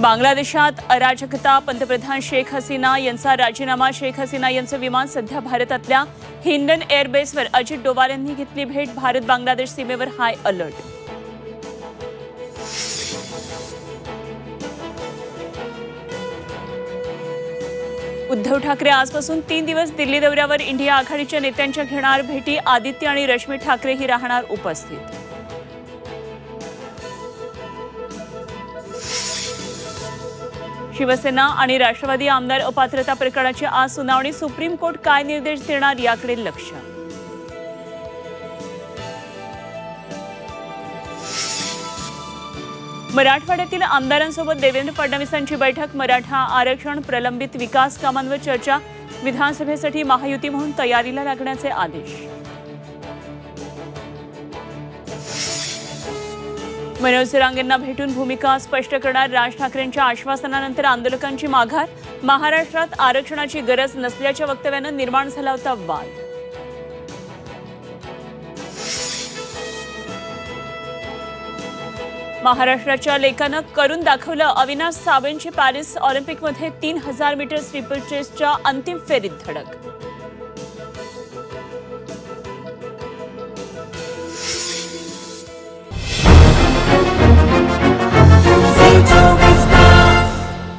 बांगलादेशात अराजकता, पंतप्रधान शेख हसीना यांचा राजीनामा. शेख हसीना यांचं विमान सध्या भारतातल्या हिंडन एअरबेसवर. अजित डोवाल यांनी घेतली भेट. भारत बांगलादेश सीमेवर हाय अलर्ट. उद्धव ठाकरे आजपासून 3 दिवस दिल्ली दौऱ्यावर. इंडिया आघाडीच्या नेत्यांच्या घेणार भेटी. आदित्य आणि रश्मी ठाकरेही राहणार उपस्थित. शिवसेना आणि राष्ट्रवादी आमदार अपात्रता प्रकरणाची आज सुनावणी. सुप्रीम कोर्ट काय निर्देश देणार याकडे लक्ष. मराठवाड्यातील आमदारांसोबत देवेंद्र फडणवीसांची बैठक. मराठा आरक्षण, प्रलंबित विकास कामांवर चर्चा. विधानसभेसाठी महायुती म्हणून तयारीला लागण्याचे आदेश. मनोज जरांगेंना भेटून भूमिका स्पष्ट करणार. राज ठाकरेंच्या आश्वासनानंतर आंदोलकांची माघार. महाराष्ट्रात आरक्षणाची गरज नसल्याच्या वक्तव्यानं निर्माण झाला होता वाद. महाराष्ट्राच्या लेकानं करून दाखवलं. अविनाश सावेंची पॅरिस ऑलिम्पिकमध्ये 3000 मीटर स्टीपल चेसच्या अंतिम फेरीत धडक.